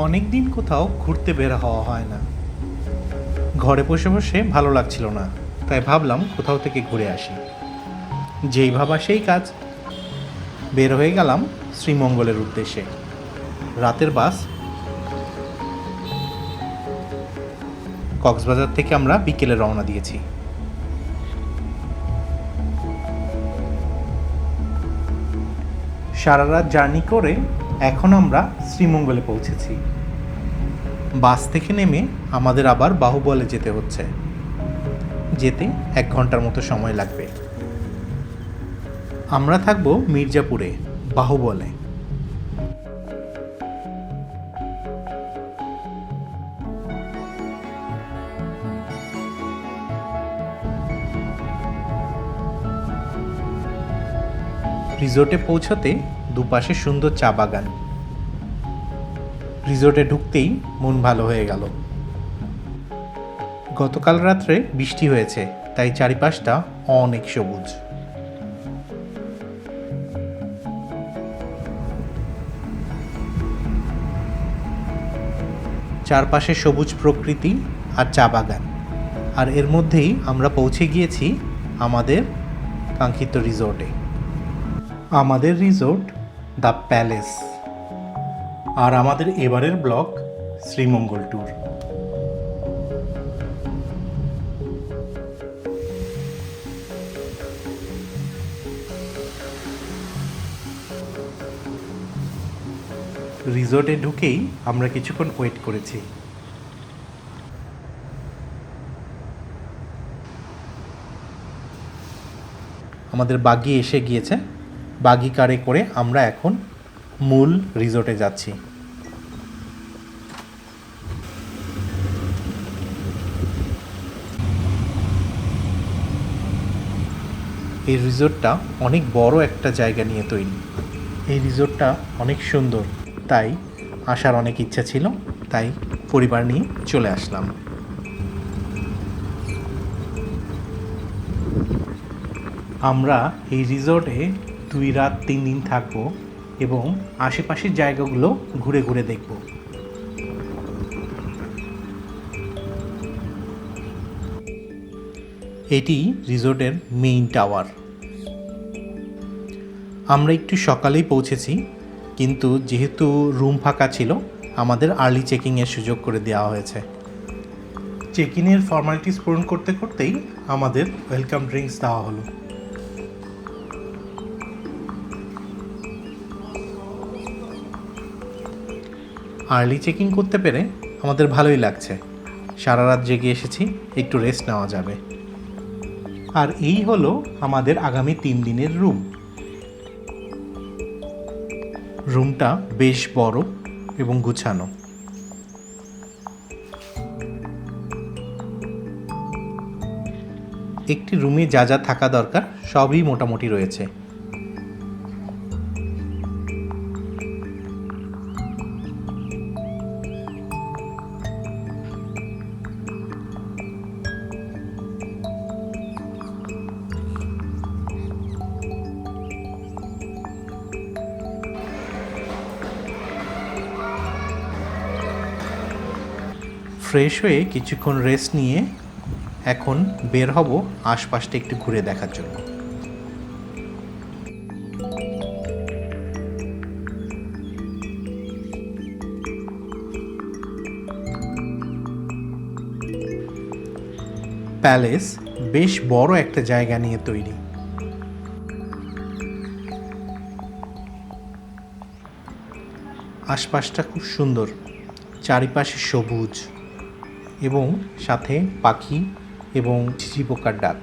অনেক দিন কোথাও ঘুরতে বের হওয়া হয় না। ঘরে বসে বসে ভালো লাগছিল না, তাই ভাবলাম কোথাও থেকে ঘুরে আসি। যেই ভাবা সেই কাজ, বের হয়ে গেলাম শ্রীমঙ্গলের উদ্দেশ্যে। রাতের বাস। কক্সবাজার থেকে আমরা বিকেলে রওনা দিয়েছি। সারা রাত জার্নি করে এখন আমরা শ্রীমঙ্গলে পৌঁছেছি। বাস থেকে নেমে আমাদের আবার বাহুবলে যেতে হচ্ছে। যেতে 1 ঘন্টার মতো সময় লাগবে। আমরা থাকবো মির্জাপুরে, বাহুবলে। রিসোর্টে পৌঁছতে দুপাশে সুন্দর চা বাগান। রিসোর্টে ঢুকতেই মন ভালো হয়ে গেল। গতকাল রাত্রে বৃষ্টি হয়েছে, তাই চারিপাশটা অনেক সবুজ। চারপাশে সবুজ প্রকৃতি আর চা বাগান, আর এর মধ্যেই আমরা পৌঁছে গিয়েছি আমাদের কাঙ্ক্ষিত রিসোর্টে। আমাদের রিসোর্ট দ্য প্যালেস। আর আমাদের এবারের ব্লগ শ্রীমঙ্গল ট্যুর। রিসোর্টে ঢুকেই আমরা কিছুক্ষণ ওয়েট করেছি। আমাদের বাগি এসে গিয়েছে। বাগি কারে করে আমরা এখন মূল রিসোর্টে যাচ্ছি। এই রিসোর্টটা অনেক বড় একটা জায়গা নিয়ে তৈরি। এই রিসোর্টটা অনেক সুন্দর, তাই আসার অনেক ইচ্ছা ছিল, তাই পরিবার নিয়ে চলে আসলাম। আমরা এই রিসোর্টে 2 রাত 3 দিন থাকবো এবং আশেপাশের জায়গাগুলো ঘুরে ঘুরে দেখব। এটি রিসোর্টের মেইন টাওয়ার। আমরা একটু সকালেই পৌঁছেছি, কিন্তু যেহেতু রুম ফাঁকা ছিল, আমাদের আর্লি চেকিংয়ের সুযোগ করে দেওয়া হয়েছে। চেক ইনের ফর্মালিটিস পূরণ করতে করতেই আমাদের ওয়েলকাম ড্রিঙ্কস দেওয়া হলো। আর্লি চেকিং করতে পেরে আমাদের ভালোই লাগছে। সারা রাত জেগে এসেছি, একটু রেস্ট নেওয়া যাবে। আর এই হলো আমাদের আগামী 3 দিনের রুম। রুমটা বেশ বড় এবং গুছানো। একটি রুমে যা যা থাকা দরকার সবই মোটামুটি রয়েছে। ফ্রেশ হয়ে কিছুক্ষণ রেস্ট নিয়ে এখন বের হব আশপাশটা একটু ঘুরে দেখার জন্য। প্যালেস বেশ বড় একটা জায়গা নিয়ে তৈরি। আশপাশটা খুব সুন্দর, চারিপাশে সবুজ এবং সাথে পাখি এবং ঝিঝি পোকার ডাক।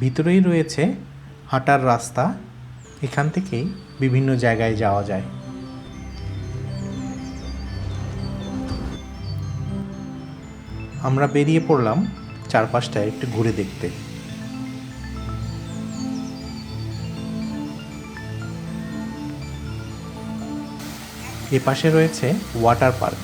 ভিতরেই রয়েছে হাঁটার রাস্তা, এখান থেকেই বিভিন্ন জায়গায় যাওয়া যায়। আমরা বেরিয়ে পড়লাম চারপাশটা একটু ঘুরে দেখতে। এ পাশে রয়েছে ওয়াটার পার্ক।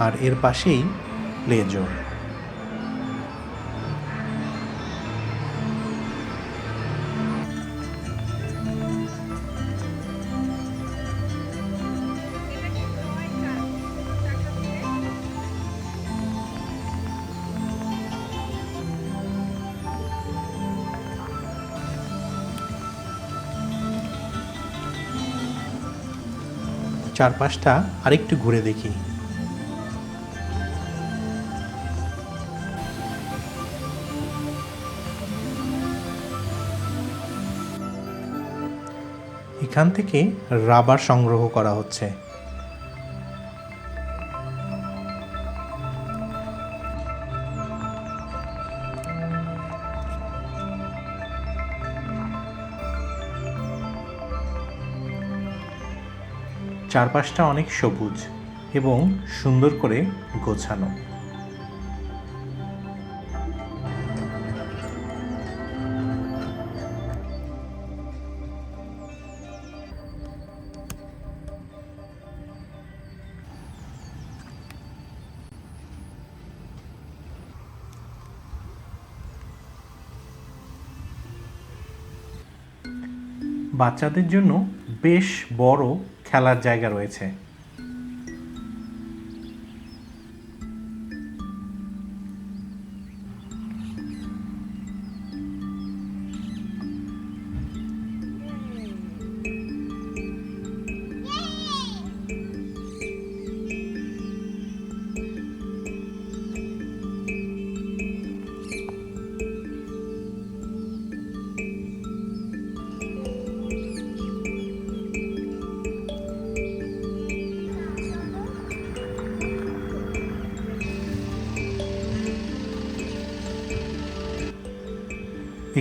আর এর পাশেই প্লে জোন। চারপাশটা আরেকটু ঘুরে দেখি। এখান থেকে রাবার সংগ্রহ করা হচ্ছে। চারপাশটা অনেক সবুজ এবং সুন্দর করে গোছানো। বাচ্চাদের জন্য বেশ বড় খেলার জায়গা রয়েছে।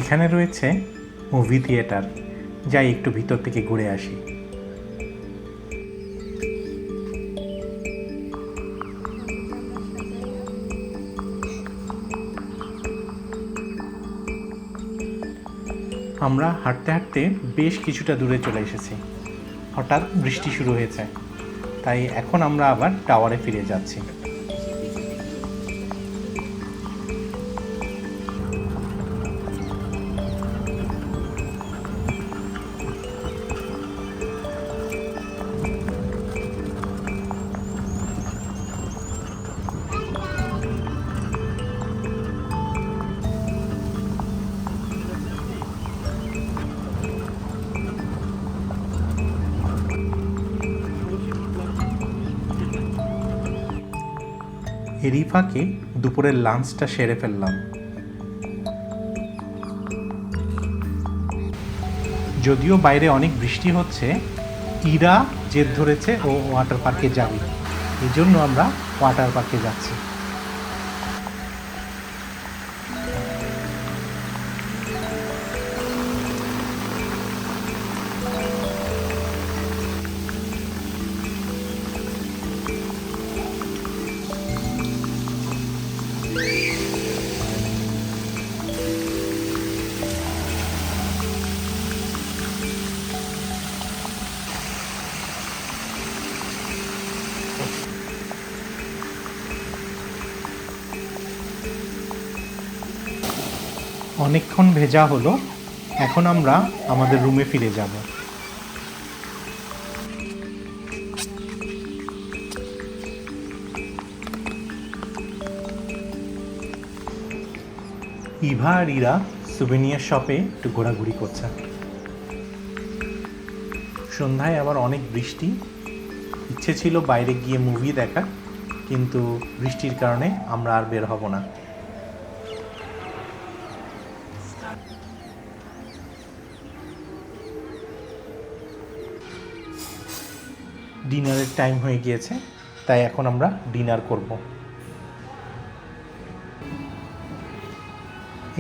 এখানে রয়েছে মুভি থিয়েটার, যাই একটু ভিতর থেকে ঘুরে আসি। আমরা হাঁটতে হাঁটতে বেশ কিছুটা দূরে চলে এসেছি। হঠাৎ বৃষ্টি শুরু হয়েছে, তাই এখন আমরা আবার টাওয়ারে ফিরে যাচ্ছি। এরই ফাঁকে দুপুরের লাঞ্চটা সেরে ফেললাম। যদিও বাইরে অনেক বৃষ্টি হচ্ছে, ইরা জেদ ধরেছে ও ওয়াটার পার্কে যাবে, এই জন্য আমরা ওয়াটার পার্কে যাচ্ছি। অনেকক্ষণ ভেজা হলো, এখন আমরা আমাদের রুমে ফিরে যাব। ইভা আর ইরা সুভেনিয়ার শপে একটু ঘোরাঘুরি করছে। সন্ধ্যায় আবার অনেক বৃষ্টি, ইচ্ছে ছিল বাইরে গিয়ে মুভি দেখার, কিন্তু বৃষ্টির কারণে আমরা আর বের হব না। ডিনারের টাইম হয়ে গিয়েছে, তাই এখন আমরা ডিনার করব।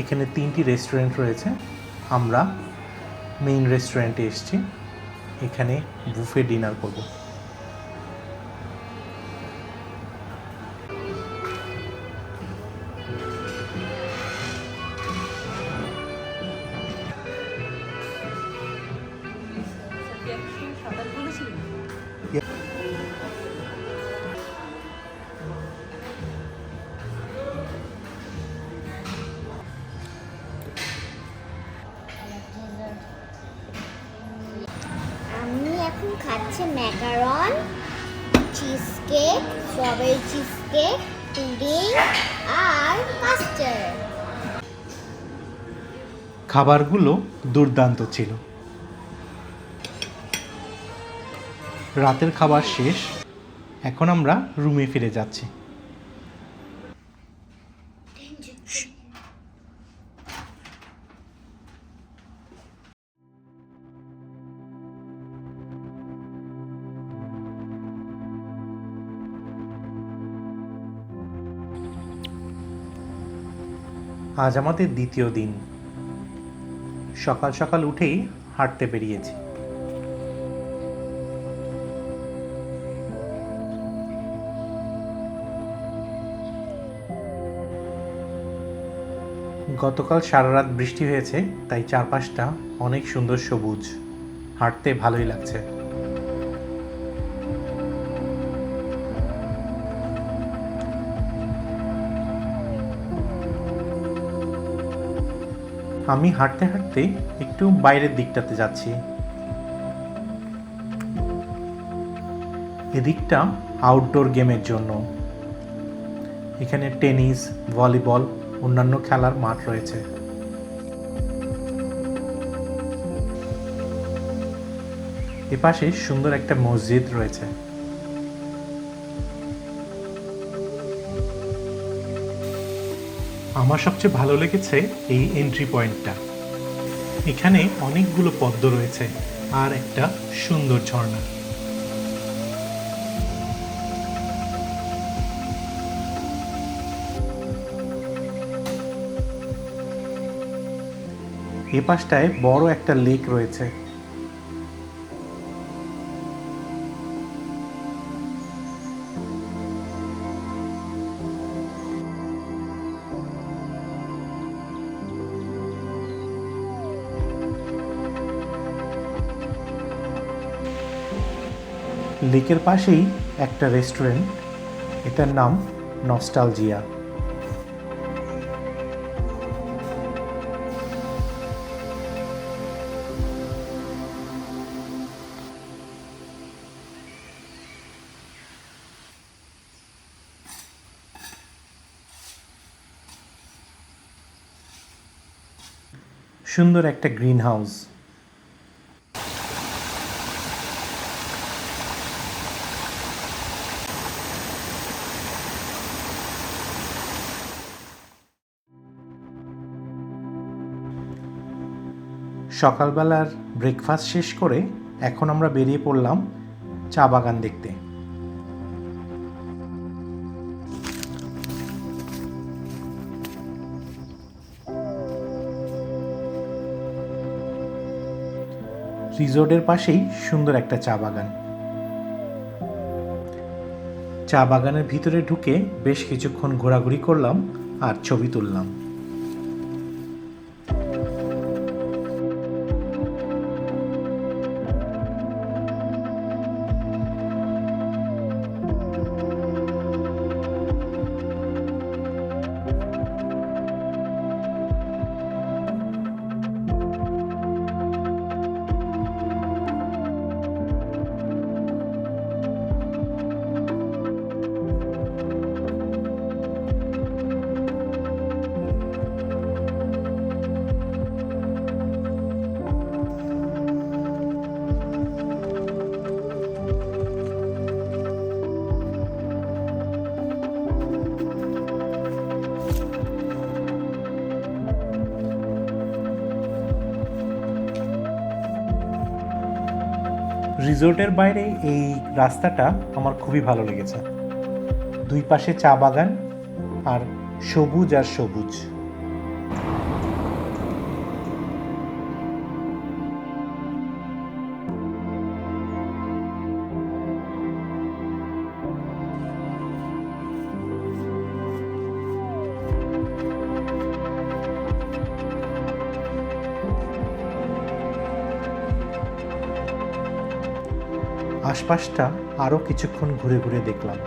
এখানে 3টি রেস্টুরেন্ট রয়েছে, আমরা মেইন রেস্টুরেন্টে এসেছি, এখানে বুফে ডিনার করব। আমি এখন খাচ্ছি macaron, cheese cake, strawberry cheese cake, pudding আর কাস্টার্ড। খাবারগুলো দুর্দান্ত ছিল। রাতের খাবার শেষ, এখন আমরা রুমে ফিরে যাচ্ছি। আজ আমাদের দ্বিতীয় দিন। সকাল সকাল উঠেই হাঁটতে বেরিয়েছি। গতকাল সারা রাত বৃষ্টি হয়েছে, তাই চারপাশটা অনেক সুন্দর সবুজ। হাঁটতে ভালোই লাগছে। আমি হাঁটতে হাঁটতে একটু বাইরের দিকটাতে যাচ্ছি। এদিকটা আউটডোর গেমের জন্য। এখানে টেনিস, ভলিবল, অন্যান্য খেলার মাঠ রয়েছে। এপাশে সুন্দর একটা মসজিদ রয়েছে। আমার সবচেয়ে ভালো লেগেছে এই এন্ট্রি পয়েন্টটা। এখানে অনেকগুলো পদ্ম রয়েছে আর একটা সুন্দর ঝর্ণা। এ পাশটায় বড় একটা লেক রয়েছে। লেকের পাশেই একটা রেস্টুরেন্ট, এটার নাম নস্টালজিয়া। সুন্দর একটা গ্রিন হাউস। সকালবেলার ব্রেকফাস্ট শেষ করে এখন আমরা বেরিয়ে পড়লাম চা বাগান দেখতে। রিসোর্টের পাশেই সুন্দর একটা চা বাগান। চা বাগানের ভিতরে ঢুকে বেশ কিছুক্ষণ ঘোরাঘুরি করলাম আর ছবি তুললাম। রিসোর্টের বাইরে এই রাস্তাটা আমার খুবই ভালো লেগেছে। দুই পাশে চা বাগান আর সবুজ আর সবুজ। আশপাশটা আরও কিছুক্ষণ ঘুরে ঘুরে দেখলাম।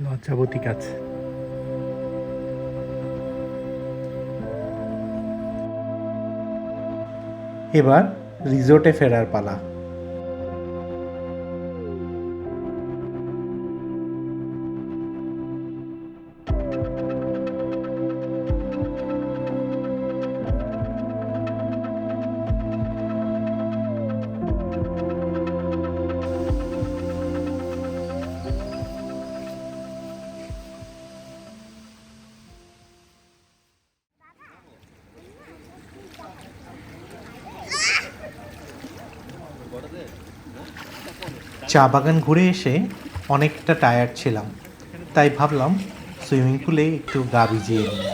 লজ্জাবতী গাছ। এবার রিসোর্টে ফেরার পালা। চা বাগান ঘুরে এসে অনেকটা টায়ার্ড ছিলাম, তাই ভাবলাম সুইমিং পুলে একটু গা ভিজিয়ে নিই।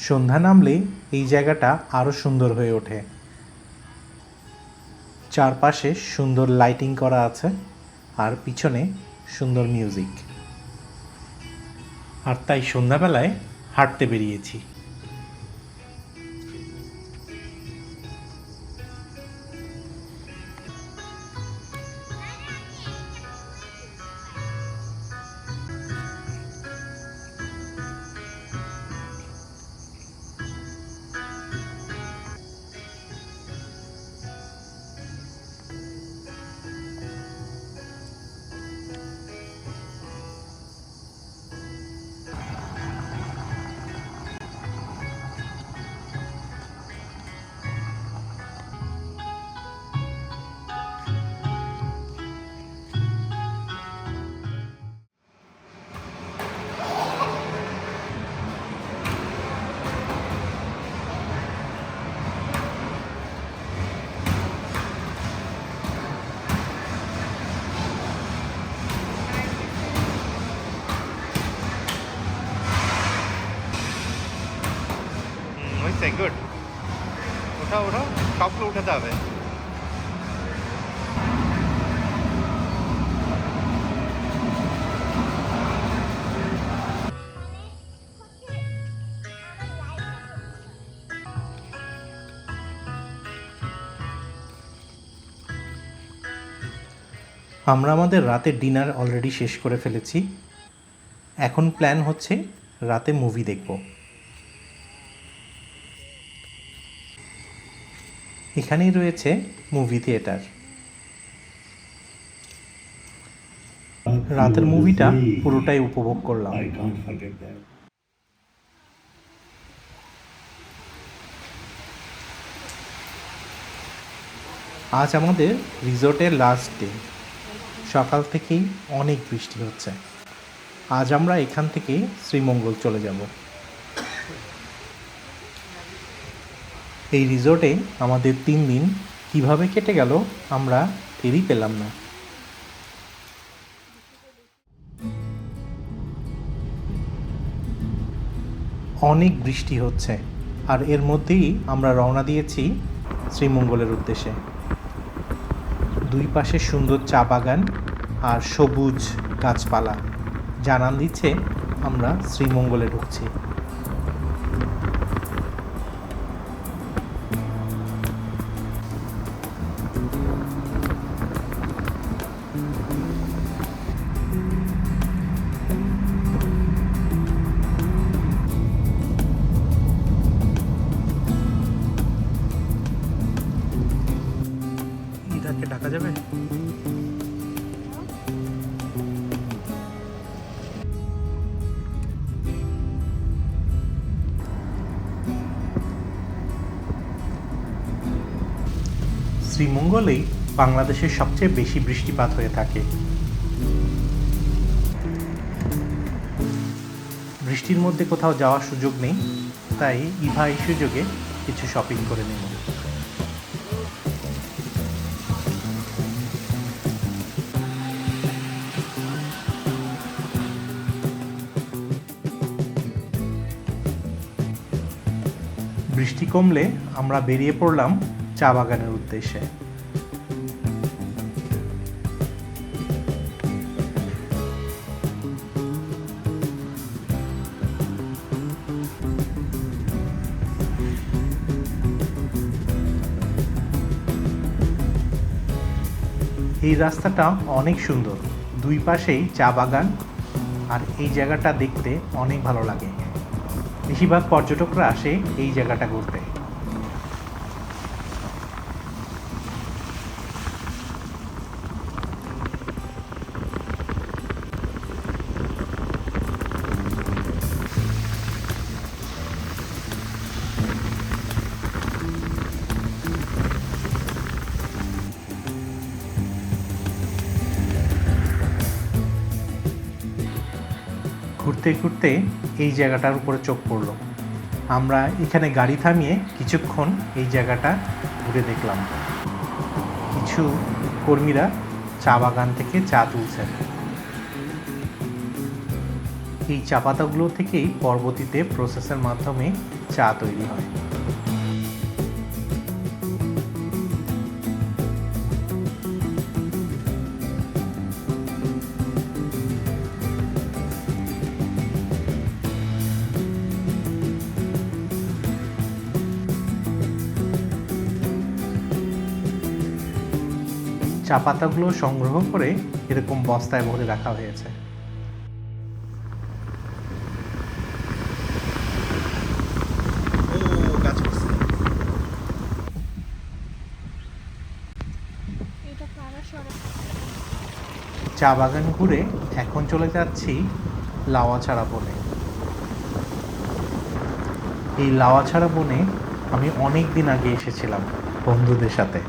সন্ধ্যা নামলে এই জায়গাটা আরও সুন্দর হয়ে ওঠে। চারপাশে সুন্দর লাইটিং করা আছে আর পিছনে সুন্দর মিউজিক। আর তাই সন্ধ্যাবেলায় হাঁটতে বেরিয়েছি। গুড, ওঠাও ওঠাও, সবগুলো উঠাতে হবে। আমরা আমাদের রাতের ডিনার অলরেডি শেষ করে ফেলেছি। এখন প্ল্যান হচ্ছে রাতে মুভি দেখব। এখানেই রয়েছে মুভি থিয়েটার। রাতের মুভিটা পুরোটাই উপভোগ করলাম। আজ আমাদের রিসোর্টের লাস্ট ডে। সকাল থেকেই অনেক বৃষ্টি হচ্ছে। আজ আমরা এখান থেকে শ্রীমঙ্গল চলে যাব। এই রিসোর্টে আমাদের 3 দিন কিভাবে কেটে গেল আমরা টেরই পেলাম না। অনেক বৃষ্টি হচ্ছে আর এর মধ্যেই আমরা রওনা দিয়েছি শ্রীমঙ্গলের উদ্দেশ্যে। দুই পাশে সুন্দর চা বাগান আর সবুজ গাছপালা জানান দিচ্ছে আমরা শ্রীমঙ্গলে ঢুকছি। এটাকে ডাকা যাবে? শ্রীমঙ্গলেই বাংলাদেশের সবচেয়ে বেশি বৃষ্টিপাত হয়ে থাকে। বৃষ্টির মধ্যে কোথাও যাওয়ার সুযোগ নেই, তাই ইভা এই সুযোগে কিছু শপিং করে নেব। বৃষ্টি কমলে আমরা বেরিয়ে পড়লাম চা বাগানের উদ্দেশ্যে। এই রাস্তাটা অনেক সুন্দর, দুই পাশেই চা বাগান, আর এই জায়গাটা দেখতে অনেক ভালো লাগে। বেশিরভাগ পর্যটকরা আসে এই জায়গাটা ঘুরতে। ঘুরতে ঘুরতে এই জায়গাটার উপরে চোখ পড়লো। আমরা এখানে গাড়ি থামিয়ে কিছুক্ষণ এই জায়গাটা ঘুরে দেখলাম। কিছু কর্মীরা চা বাগান থেকে চা তুলছেন। এই চা পাতাগুলো থেকেই পরবর্তীতে প্রসেসের মাধ্যমে চা তৈরি হয়। চা পাতাগুলো সংগ্রহ করে এরকম বস্তায় ভরে রাখা হয়েছে। চা বাগান ঘুরে এখন চলে যাচ্ছি লাওয়াছড়া বনে। এই লাওয়াছড়া বনে আমি অনেক দিন আগে এসেছিলাম বন্ধুদের সাথে।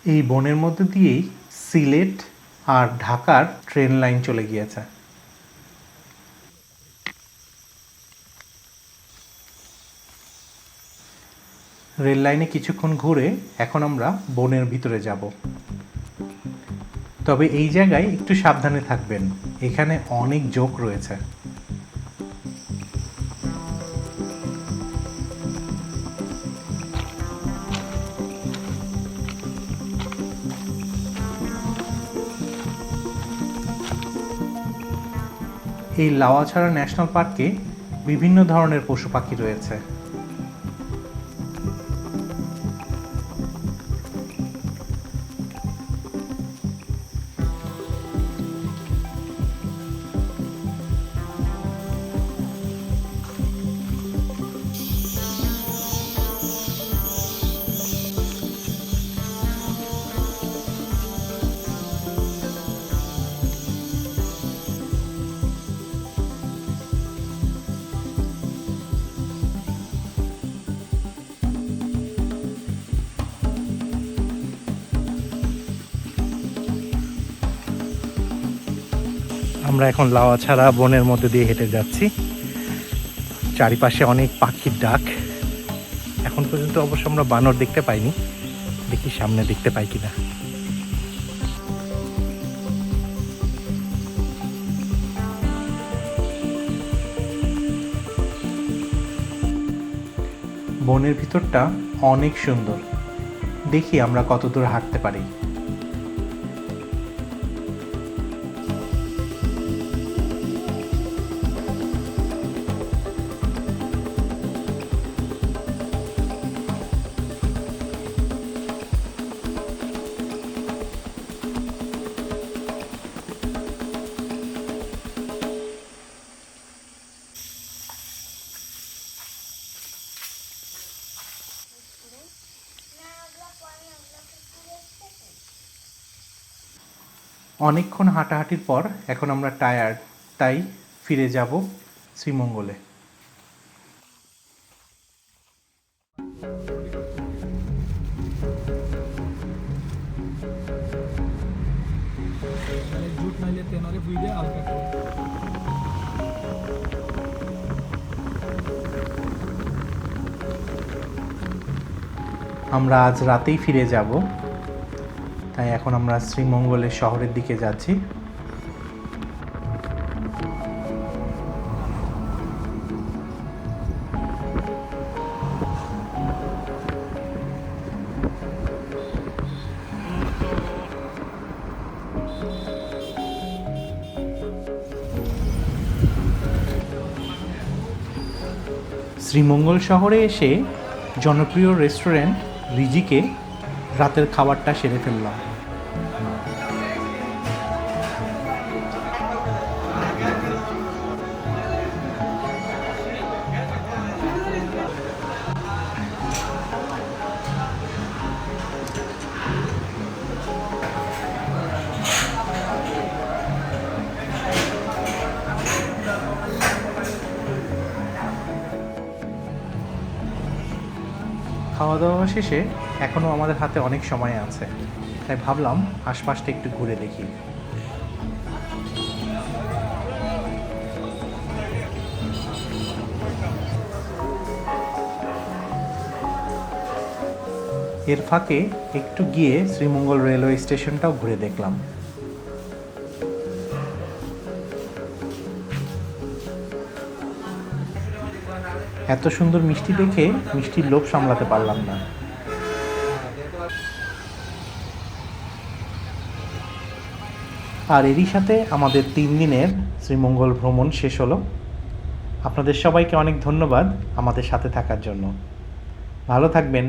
এই বনের মধ্যে দিয়েই সিলেট আর ঢাকার ট্রেন লাইন চলে গিয়েছে। রেল লাইনে কিছুক্ষণ ঘুরে এখন আমরা বনের ভিতরে যাব। তবে এই জায়গায় একটু সাবধানে থাকবেন, এখানে অনেক জোক রয়েছে। এই লাওয়াছড়া ন্যাশনাল পার্কে বিভিন্ন ধরনের পশু পাখি রয়েছে। আমরা এখন লাওয়াছড়া বনের মধ্যে দিয়ে হেঁটে যাচ্ছি। চারিপাশে অনেক পাখির ডাক। এখন পর্যন্ত অবশ্য আমরা বানর দেখতে পাইনি, দেখি সামনে দেখতে পাই কিনা। বনের ভিতরটা অনেক সুন্দর, দেখি আমরা কতদূর হাঁটতে পারি। অনেকক্ষণ হাঁটাহাঁটির পর এখন আমরা টায়ার্ড, তাই ফিরে যাব শ্রীমঙ্গলে। দিয়ে হালকা করে। আমরা আজ রাতেই ফিরে যাব, তাই এখন আমরা শ্রীমঙ্গলের শহরের দিকে যাচ্ছি। শ্রীমঙ্গল শহরে এসে জনপ্রিয় রেস্টুরেন্ট রিজিকে রাতের খাবারটা সেরে ফেললাম। খাওয়া দাওয়া শেষে এখনও আমাদের হাতে অনেক সময় আছে, তাই ভাবলাম আশপাশটা একটু ঘুরে দেখি। এর ফাঁকে একটু গিয়ে শ্রীমঙ্গল রেলওয়ে স্টেশনটাও ঘুরে দেখলাম। এত সুন্দর মিষ্টি দেখে মিষ্টির লোভ সামলাতে পারলাম না। আর এরই সাথে আমাদের 3 দিনের শ্রীমঙ্গল ভ্রমণ শেষ হলো। আপনাদের সবাইকে অনেক ধন্যবাদ আমাদের সাথে থাকার জন্য। ভালো থাকবেন।